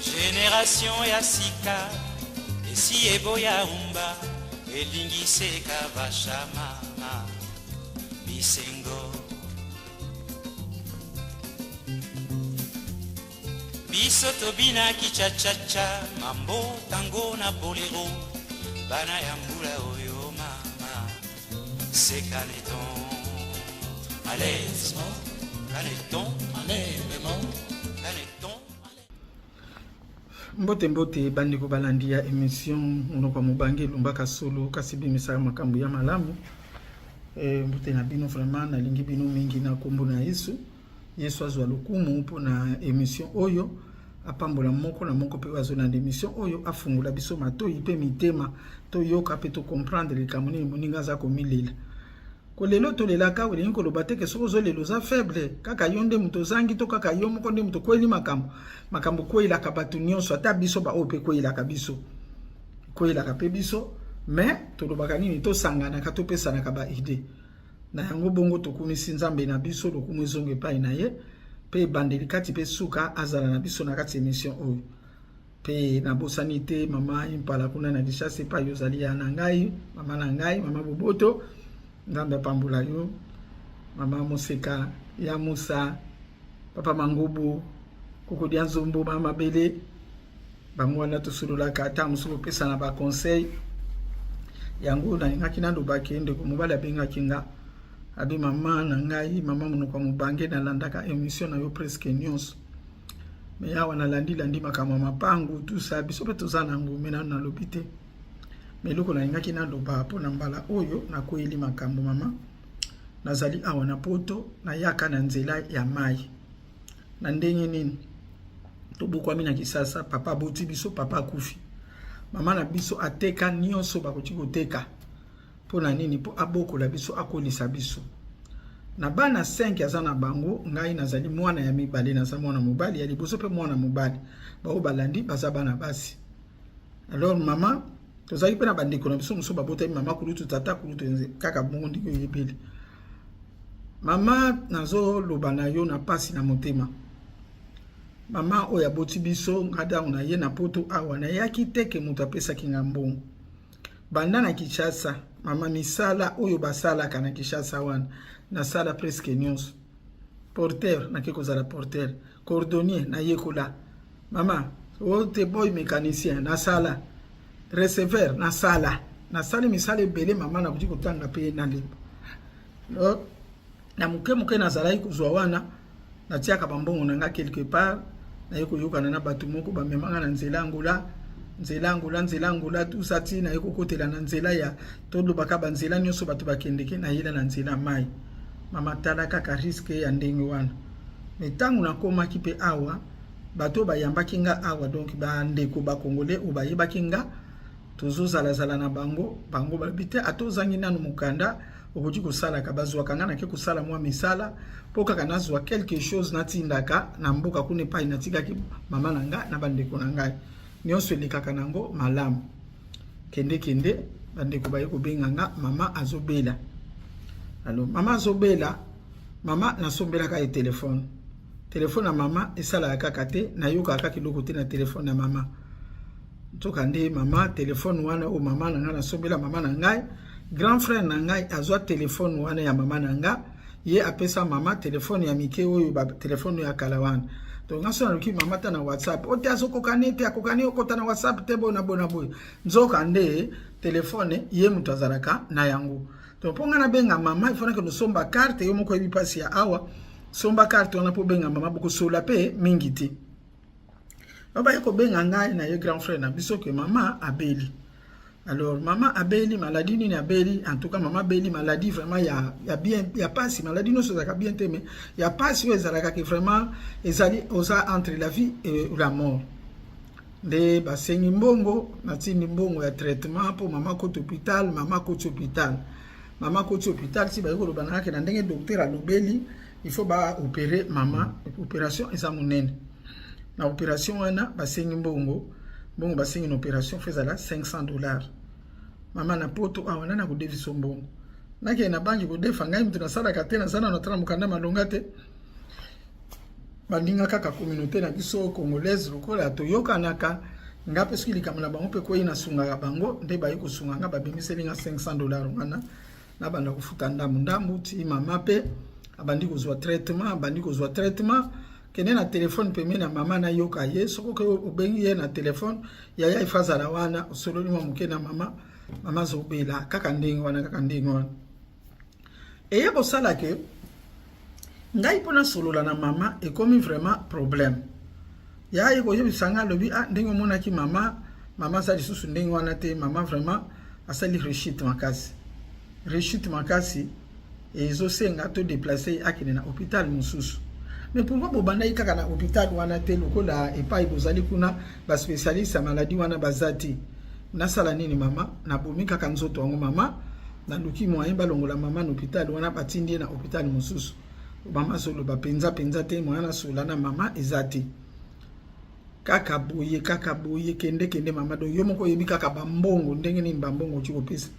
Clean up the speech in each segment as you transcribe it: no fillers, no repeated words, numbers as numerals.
Génération ya sika esi eboya umba elingise kavashama bisengo biso tobina kichachacha mambo tango na bolero bana ya mbula oyo mama c'est caneton allez caneton allez maman caneton. Mbote bandeko balandi ya émission monoko mobange lumbaka solo kasi bimisa makambo ya malamu. Mbote na bino vraiment nalingi bino mingi na kombo na Yesu azwa lokumu mpo na émission oyo apambola moko na moko pe wazo na émission oyo afungula biso matoi pe mitema to yoka pe to comprendre likambo nini moninga za komilela. Ko lelo to lelaka welingi koloba te ke soko zo lelo za faible kaka yonde muto zangi to kaka yo moko nde muto kweli makambo kwela ka batu nyonso ata biso ba ope kwela ka biso kwela ka pe biso mais to lobaka nini to sangana ka to pesa na ka ba idée na yango bongo to kumisi nzambe na biso lokumu zonge pa na ye pe bandeli kati pe suka azala na biso na kati émission oyo pe na bosanité mama impala kuna na dishase pa yozali ya na ngai mama boboto ngambe pambula yo mama Moseka ya Musa papa Mangubu koko dia Nzombo mama Bele bango na tusulula ka ta musuko pesa na ba conseil yango na ngaki na ndo bakende ko mobala benga kinga abi mama na ngai mama munoko mubange na landaka émission na yo presque news me ya wana landi makama mapangu tout ça biso pe tozana ngome na lobité me loko na ngaki na ndo ba po na mbala oyo na koeli makambo mama nazali awa na poto na yaka na nzela ya mai na ndenge nini to bokwami na kisasa papa boti biso papa kufi mama na biso ateka nyonso bakoti koteka po na nini po abokola biso akolisa biso na bana 5 aza na bango ngai nazali mwana ya mibale na mwana mobali ya liboso pe mwana mobali bao balandi baza bana basi alors mama tozali pe na bandeko na biso muso babota mama kulutu tata kulutu kaka bongo ndiko yebeli mama nazo loba na yo na pasi na motema mama oya boti biso ngada una ye na poto awa na yaki teke mutu apesa kingambongo banda na Kinshasa mama misala oyo basala kana Kinshasa wana na sala presque nyonso porteur na keko za la porteur cordonnier na yekola mama wote boy mécanicien na sala receveur na sala misale bele mama na kuti kotanga pe na lembo no na muke na zalai kuzwa wana na tiaka bambongo nanga quelque part na yeko yokana na batu moko ba memanga na nzela ngula tout ça ti na yeko kotela na nzela ya todo bakaba nzela nyonso batu bakendeke na yela na nzela mai mama tala kaka risque ya ndenge wana metangu na koma kipe awa bato bayamba kinga awa donc ba ndeko ba congolais o bayeba kinga tozo zala na bango babite atozangi nanu mukanda okoki kosala ka bazwa kanga na ke kosala mwa misala poka kana zwa quelque chose na tindaka na mboka kune pa inatika ki mama nanga na bandeko na ngai nyonso lekaka nango malamu kende bandeko baye ko benganga mama azobela alors mama azobela mama nasombela ka téléphone na mama esala kaka te na yoka kaka kiloko te na téléphone na mama toka nde mama téléphone wana o mama nanga nasombela mama na ngai grand frère na ngai azwa téléphone wana ya mama nanga ye apesa mama téléphone ya mike oyo ba téléphone ya kalawana donc ngaso na luki mama ta na WhatsApp o te azokokane te akokane okota na WhatsApp te bona boy nzoka nde téléphone ye mutu azalaka na yango donc ponga na benga mama il faut que nous somba carte yo moko ebipasi ya awa somba carte wana po benga mama boko sola pe mingi te baba yeko benga ngai na ye grand frère na biso ke mama abeli. Alors maman abeli maladie ni abeli en tout cas maman abeli maladie vraiment ya bien ya pas si maladie no so za bien te mais ya pas si ezalaka que vraiment ezali oza entre la vie et la mort de basengi mbongo na tini mbongo ya traitement pour maman ko hôpital si ba ko banaka na ndenge docteur alobeli il faut ba opérer maman opération eza munene na opération wana basengi mbongo basengi une opération faisala $500 mama na poto awana na kudevi sombongo nake na banki kudefa ngai mtu na sala katena sana na tana mukanda malonga te bandinga kaka communauté na biso congolaise lokola toyoka naka ngape soki likambo na bango pe ko ina sunga bango nde bayi ko sunga nga babimiseli nga $500 ngana na banda kufuta ndambu ti mama pe abandi kozwa traitement kene na telefone pe na mama na yoka ye soko ke obengi ye na telefone yaya ifazala wana usololi mwa muke na mama zobela kaka ndenge wana eye bosala ke ngai pona solola na mama ekomi vraiment problème ya ye ko yebisanga lobi ndenge mona ki mama sa lisusu ndenge wana te mama vraiment asali rechute makasi ezo senga to déplacer akine na hôpital mususu. Mais pourquoi bobanda ikaka na hôpital wana te lokola epai bozali kuna ba spécialiste ya maladie wana bazati nasala nini mama na bomi kaka nzoto wango mama na luki moyen balongola mama na hôpital wana batindi na hôpital mususu mama solo ba penza te moyen sola na mama ezati kaka boye kende mama do yo moko yebi kaka bambongo ndenge nini bambongo chikopesa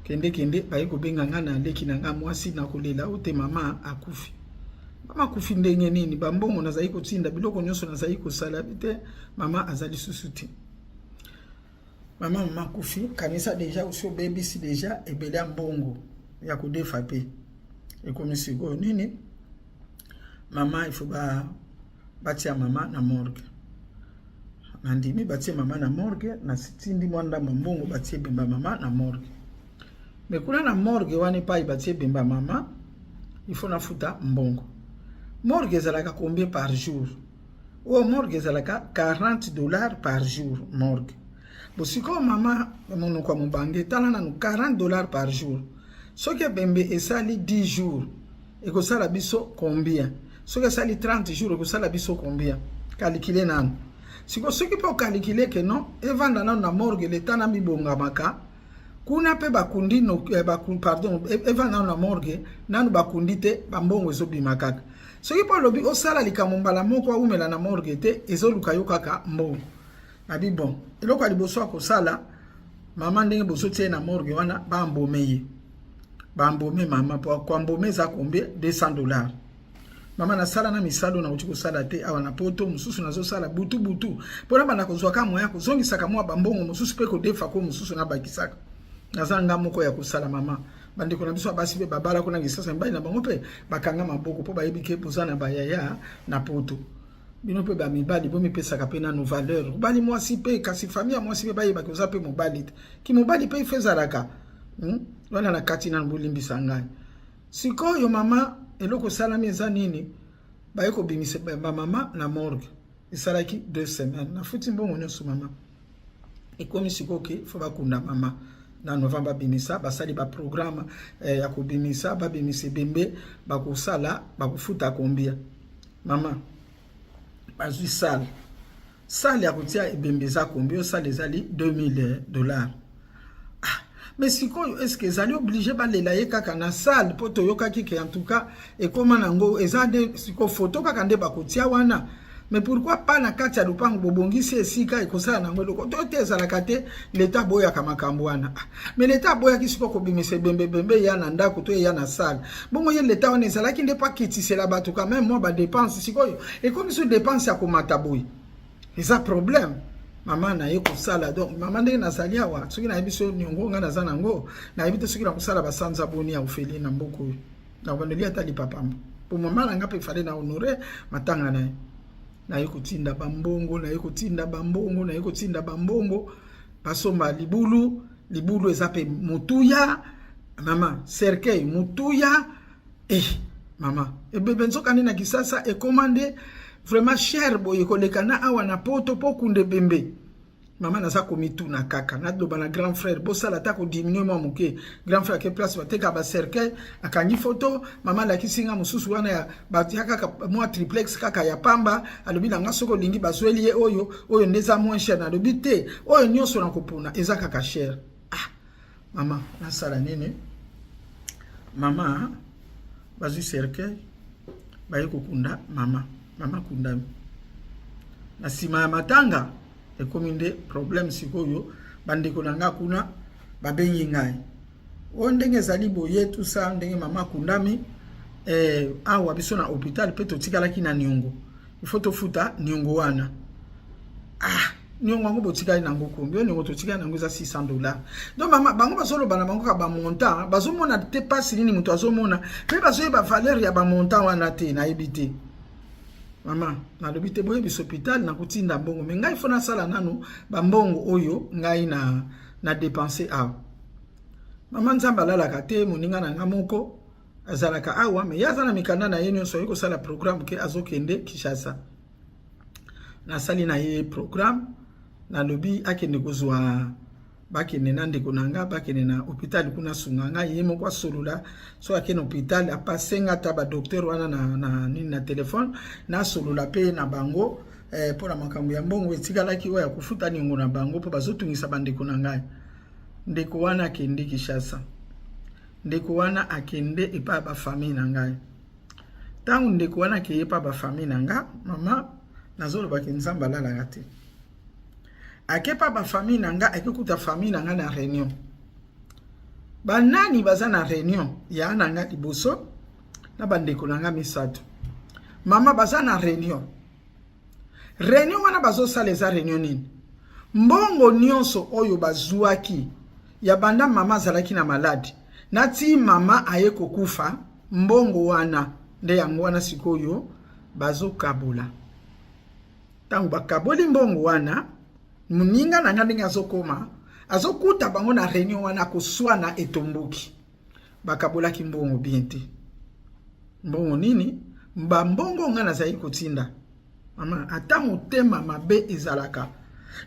kende bayi ko benga ngana leki na nga mwasi na kolela ote mama akufi. Mama kufi ndenge nini bambongo nazali kotinda biloko nyonso nazali kosala bite mama azali susuti. Mama kufi kanisa deja usio baby si deja ebele mbongo ya kodefa pe. Ekomisigo nini mama ifo batia mama na morgue. Nandimi batia mama na morgue na sitindi mwanda mbongo batia bemba mama na morgue. Mais kuna na morgue wani pa batie bemba mama il faut na futa mbongo. Morgue ezalaka combien par jour? Morgue ezalaka $40 par jour morgue. Bosiko mama mono kwa mubange tala na $40 par jour. Soki bembe esali 10 jours ekosala biso combien? Soki esali 30 jours ekosala biso combien? Calculer nanu. Siko soki po calculer que non evanda na morgue leta na mibonga maka kuna pe bakundi no pardon evanda na morgue nanu bakundi te bambongo ezobima kaka. Soki po lobi osala likambo mbala moko aumela na morgue te ezoluka yo kaka mbongo. Nabi bon eloko aliboso akosala mama ndenge boso tie na morgue wana bambome mama po kwa mbome za combien $200. Mama na sala na misalo na uchi kosala te awa na poto mususu nazo sala butu pona bana kozwa ka moya kozongisa ka mwa bambongo mususu pe ko defa ko mususu na bakisaka nazanga moko ya kosala mama bandiko na biso basi be babala kuna ngisasa mbai na bango pe bakanga maboko po bayebi ke pozana bayaya na poto bino pe ba mibali bo mipesa ka pe na no valeur bali mwasi pe kasi famille mwasi pe bayeba ke oza pe mobali ki mobali pe ifezalaka wana na kati na mbolimbisa ngai sikoyo mama eloko salami eza nini baye ko bimise ba mama na morgue esalaki 2 semaines na futi mbongo nyonso mama ekomi sikoke fo bakunda mama na novembre bimisa basali ba programme ya ko bimisa ba bimise bembe bakosala bakofuta kombia mama bazwi sale ya kotia ebembe za kombia sale ezali $2000. Mais sikoyo est-ce que ezali obligé balela ye kaka na salle po toyokaki ke en tout cas ekoma nango ezade siko photo kaka nde bakotia wana. Mais pourquoi pas na kati ya lupango bobongisi esika ekosala nango eloko to te ezalaka te leta boyaka makambo wana. Mais leta boyaki siko kobimisa bembe ya na ndako to ya na salle bongo ye leta wana ezalaki nde pa kitisela bato quand même moi ba dépense sikoyo ekomi so dépense ya komata boy eza problème. Mama na ye kosala donc mama ndenge nazali awa soki na yebiso nyongo nga naza nango na yebite soki na kosala basanza boni ya ofeli na mboko na bandeli ata lipapamba po mama na nga pe fale na honorer matanga na ye kotinda bambongo na ye kotinda bambongo basomba libulu eza pe mutuya mama cercueil mutuya mama ebebe nzoka na kisasa e commandé vraiment cher boye koleka na awa na poto po kunde bembe mama naza komitu na kaka na do bana grand frère bosala ta ko diminuer mo muke grand frère ke place bateka ba cercueil akanyi photo mama la kisinga mususu wana ya batiaka kaka mo triplex kaka ya pamba alobi na ngasoko lingi bazweli oyo ndeza moins cher na lobi te oyo nyonso na kopuna eza kaka cher mama nasala nene mama bazwi cercueil baye kokunda mama kundami na sima ya matanga ekomi nde problème sikoyo bandeko nanga kuna babengi ngai o ndenge ezali boye tout ça ndenge mama kundami awa biso na hôpital pe totikala ki na niongo il faut tofuta niongo wana niongo ngo botikali na ngoko mbio niongo totikali na ngo za $600 donc mama bango basolo bana bango ka ba montant bazomona te passe nini muto azomona pe bazoyeba valeur ya ba montant wana te na ebite mama na lobite boye biso hôpital na kutinda mbongo me ngai fona sala nanu ba mbongo oyo ngai na dépenser mama nzamba lalaka te moninga na ngamoko azalaka awa me yazana mikanda na yenyo so yiko sala programme ke azokende Kinshasa na sali na ye programme na lobi akende kozwa bakene na ndeko nanga bakene na hôpital kuna sunganga yemo kwa solula so akene hôpital apasenga ta ba docteur wana na téléphone na solula pe na bango pour la makambo ya mbongo etikala ki oya kufuta ningo na bango po bazotungisa bandeko nanga ndeko wana akende Kinshasa ndeko wana akende epa ba famille nanga tangu ndeko wana ke epa ba famille nanga mama nazolo ba kinzamba la ngate akepa ba famille nanga ekekuta famille nanga na réunion banani baza na réunion ya nanga liboso na bandeko nanga misato mama baza na réunion wana bazo saleza réunion nini mbongo nyonso oyo bazuaki ya banda mama zalaki na maladi nati mama aye kokufa mbongo wana nde yango wana sikoyo bazo kabula tangu bakaboli mbongo wana muninga na ngandinga azokoma azokuta bango na réunion wana koswana etomboki bakabola ki mbongo biente mbongo nini mbongo ngana zayi kotinda mama ata motema mabe ezalaka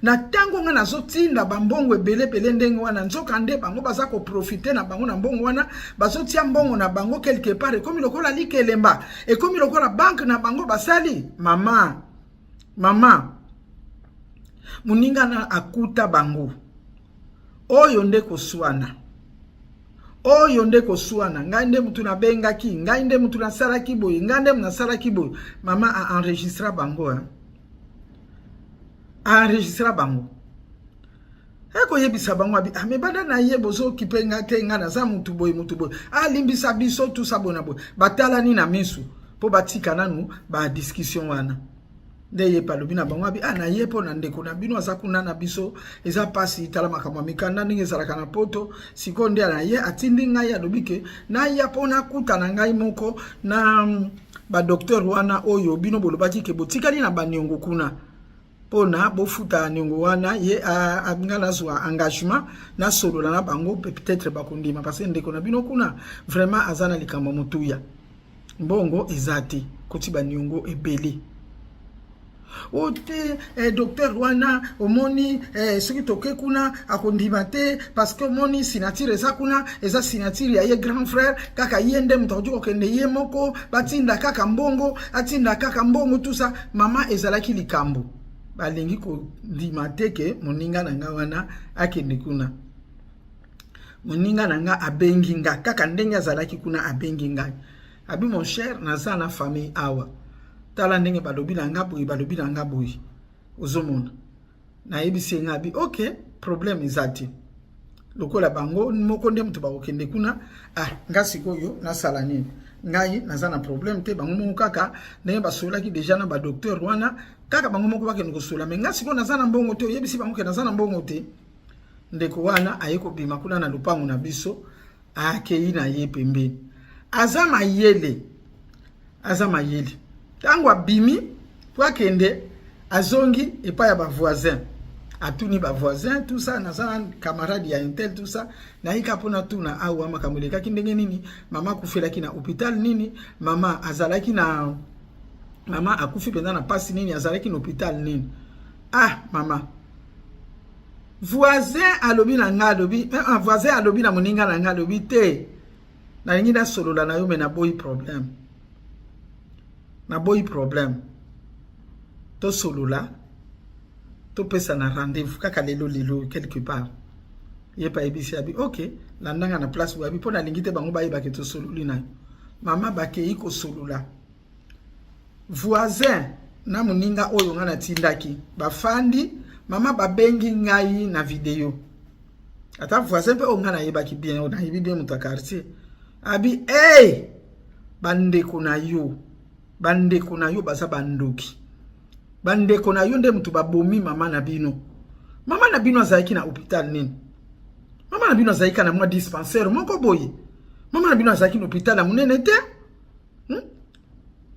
na tango ngana zotinda bambongo ebele ndenge wana nzoka nde bango baza ko profiter na bango na mbongo wana bazotia mbongo na bango quelque part ekomi lokola likelemba ekomi lokola banque na bango basali mama muninga na akuta bango oyo nde koswana ngai nde mutu na bengaki ngai nde mutu na salaki boy ngai nde muna salaki boy mama a enregistra bango enregistra bango eko yebisa bango abi amebada na yebo zo kipenga tenga na za mutu boy limbisa biso tout ça bona boy batala ni na misu po batika nanu ba discussion wana ndeye palobi na bango abi na yepo na ndeko na bino azakuna na biso eza pasi tala makamwa mikanda ninge zalaka na poto sikonde na ye atindi ngai adobike na ya pona kuta na ngai moko na ba docteur wana oyo bino bolobaki ke botikali na baniongo kuna pona bofuta niongo wana ye ngala zwa engagement na solo na bango peut-être bakundima parce que ndeko na bino kuna vraiment azana likambo mutuya mbongo ezati koti baniongo ebele ote docteur wana omoni soki toke kuna akondima te parce que moni signature eza kuna eza signature ya ye grand frère kaka yende mutaji kokende ye moko batinda kaka mbongo atinda kaka mbongo tout ça mama ezalaki likambo balingi ko ndima teke moninga nanga wana akende kuna moninga nanga abengi nga kaka ndenge azalaki kuna abengi nga abi mon cher naza na famille awa tala ndenge balobi na nga boyi ozomona na yebisi ngabi okay problem izati lokola bango moko nde mutu bakokende kuna nga sikoyo na sala nini ngai naza na problem te bango moko kaka ndenge basolaki deja na ba docteur wana kaka bango moko bakende kosola me nga sikoyo naza na mbongo te yebisi bango ke naza na mbongo te ndeko wana ayeko bima kuna na lupango na biso akei na ye pembeni azama yele tango abimi kwa kende azongi epa ya ba voisin atuni ba voisin tout ça na za camarade ya intel tout ça na hika pona tuna awa makamuleka kindenge nini mama kufelaki na hôpital nini mama azalaki na mama akufi penda na pasi nini azalaki na hôpital nini mama voisin alobi na nga alobi voisin alobi na moninga na nga alobi te na ngi na solola na yo me na boy problem to solola to pesa na rendez-vous kaka lelo quelque part yepa ebisi abi okay landanga na place wabi pona lingite bango bayi ba ke to sololi na mama bakei ko solola voisin na moninga oyo ngana tindaki bafandi mama babengi ngai na video ata voisin pe ongana yebaki bien na yebi bien muta quartier abi bandeko na yo baza bandoki. Bandeko na yo nde mutu babomi mama na bino. Mama na bino azalaki na hôpital nini? Mama na bino azalaki na mwa dispensaire moko boye. Mama na bino azalaki na hôpital ya munene te?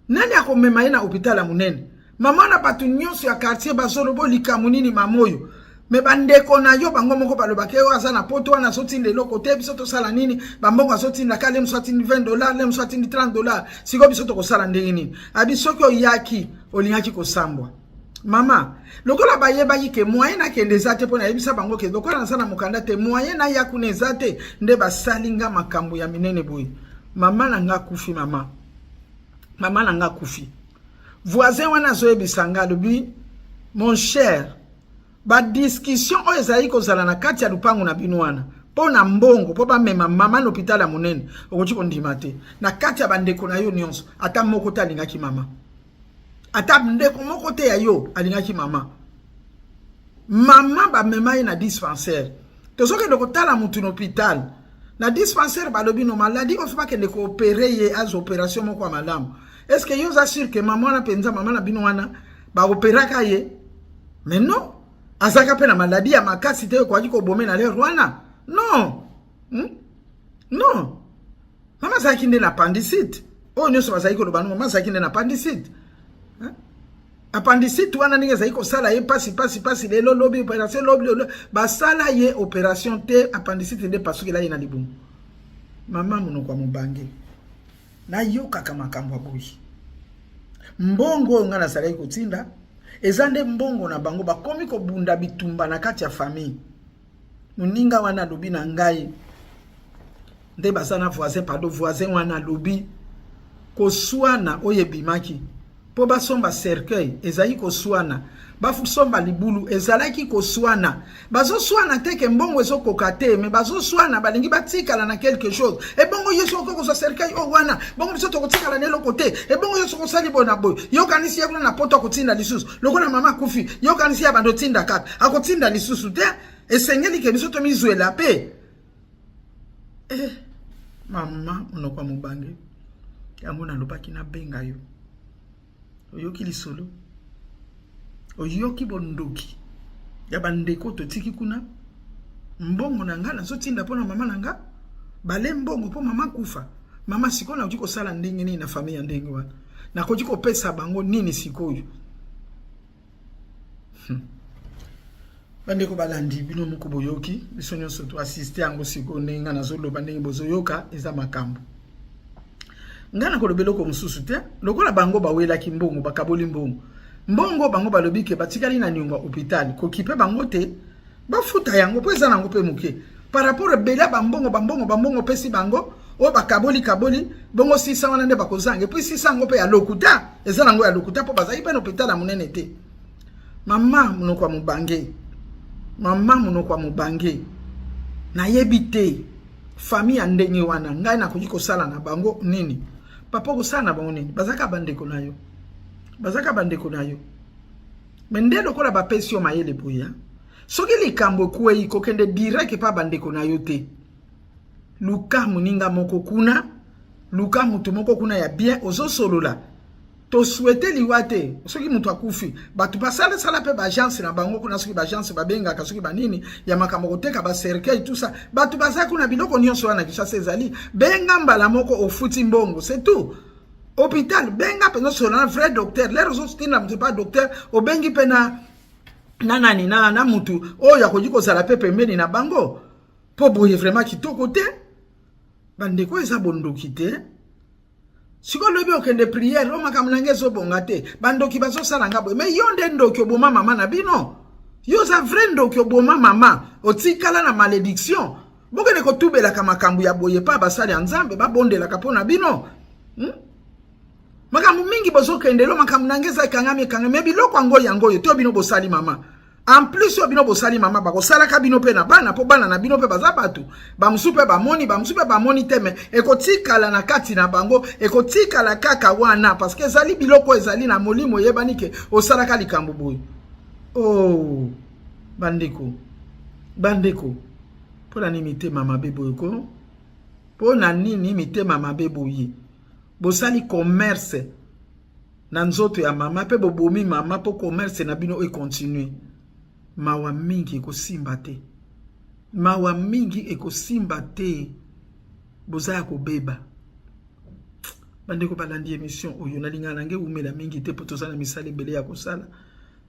Nani akomema ye na hôpital ya munene? Mama na batu nyonso ya quartier bazolobo likamu nini mamoyo. Me bandeko na yo bango moko balobake yo aza na poto wana sotinde eloko te biso tosala nini? Bambongo asotinde kale lem swatindi $20, lem swatindi $30. Siko biso tokosala ndenge nini? Abi soki oyaki olingaki kosambwa. Mama, lokola bayeba yike moyen na kende zate pona yebisa bango ke lokola nasana mukanda te moyen na yakune zate nde basalinga makambo ya minene boy. Mama na nga kufi mama. Mama na nga kufi. Voisin wana zo yebisanga lobi mon cher. Ba discussion o ezali kozala na kati ya lupango na bino wana. Po na mbongo po ba mema mama na hôpital ya munene okoti kondima te. Na kati ya bandeko na yo nyonso ata moko talingaki mama. Ata ndeko moko te ya yo alingaki mama. Mama ba mema ye na dispensaire. Tozoke de kotala mutu na hôpital. Na dispensaire balobi no maladie on fa kende ko opérer ye az opération moko malamu. Est-ce que yo za sûr que mama na penza mama na bino wana ba opéraka ye? Mais non. Azaka pe na maladie ya makasi te kwa jiko bomé na lero wana. Non. Non. Mama zaki nde na appendicite. O nyoso bazaki ko lobanu mama zaki nde na appendicite. Appendicite wana ninge zaki ko sala ye pasi lelo lobi opération lobi ba sala ye opération te appendicite nde pasuki la ye na libumu. Mama muno kwa mubange. Na yoka kama makambo boyi. Mbongo ngana sala ko tinda. Ezande mbongo na bango bakomi ko bunda bitumba na kati ya famille. Muninga wana lobi na ngai. Nde basana voisin wana lobi ko suana oyebimaki. Po basomba cercueil ezali ko suana. Bafu somba libulu ezalaki ko suana. Bazo suana teke mbongo ezo kokate me bazo suana balingi batikala na quelque chose. E bongo yeso ko so cercueil o wana. Bongo biso to kotikala nelo kote. E bongo yeso ko sali bona boy. Yo kanisi yakuna na poto kotinda lisusu. Lokola mama kufi. Yo kanisi ya bando tinda kaka. Akotinda lisusu te. Esengeli ke biso to mizuela pe. Mama unokwa mubange. Yango na lobaki na benga yo. Oyoki lisolo. Oyoki bondoki. Ya bandeko to tiki kuna. Mbongo na nga na so tinda pona mama na nga. Bale mbongo po mama kufa. Mama sikona ujiko sala ndenge nini na familia ndenge wana. Na kujiko pesa bango nini sikoyo. Bandeko balandi bino muko boyoki. Biso nyonso to assiste yango siko ndenge na zolo bandenge bozoyoka eza makambo. Ngana ko lobelo ko mususu te. Lokola bango bawela ki mbongo bakaboli mbongo. Mbongo bango balobike batikali na nyumba hôpital ko kipe bango te bafuta yango po eza nango pe muke par rapport bela bambongo pesi bango o bakaboli bongo 600 wana nde bakozange puis 600 ngo pe ya lokuta eza nango ya lokuta po bazali pe na hôpital na munene te. Mama munokwa mubange na yebite famille ya ndenge wana ngai na kujiko sala na bango nini papa ko sala na bango nini bazaka bandeko na yo. Bazaka bandeko na yo. Mende lokola ba pesi yo mayele boya. Soki likambo kuwe iko kende direct pa bandeko na yo te. Luka muninga moko kuna, luka mutu moko kuna ya bien ozo solola. To souhaiter liwate, soki mutu akufi, batu basala sala pe ba agence na bango kuna soki ba agence ba benga ka soki ba nini ya makambo koteka ba cercueil tout ça. Batu basala kuna biloko nyonso wana kisha sezali, benga mbala moko ofuti mbongo, c'est tout. Hôpital benga peno sona vrai docteur les ressources tina mtu pas docteur o bengi pena nanani na mutu o ya kojiko sala pepe mbeni na bango po boye vraiment kitoko te bande ko eza bondoki te siko lobi okende prière o makamnange zo bonga te bandoki bazo sala ngabo mais yonde ndoki oboma mama na bino yo za vrai ndoki oboma mama otikala na malédiction bokene ko tubela kama makambu ya boye pa basali nzambe babondela kapona bino Makamu mingi bozo kendelo makamu nangeza kangami biloko yango yo to bino bosali mama. En plus yo bino bosali mama bako sala ka bino pe na bana po bana na bino pe bazabatu. Bamusupe bamoni teme ekotikala na kati na bango ekotikala kaka wana parce que ezali biloko ezali na molimo yebanike osala ka likambo boy. Oh bandeko. Pona nimite mama bebo ko. Pona nini imite mama bebo yi. bosali commerce na nzoto ya mama pe bobomi mama po commerce na bino e continue. Mawa mingi ekosimba te. Mawa mingi ekosimba te. Bozaya kobeba. Bandeko balandi émission oyo nalinga nange umela mingi te poto sana misali bele ya kosala.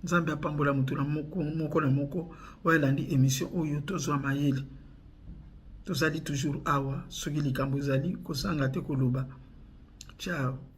Nzambe apambola mutu na moko na moko oyo landi émission oyo tozwa mayele. Tozali toujours awa soki likambo ezali kosanga te koloba. Ciao.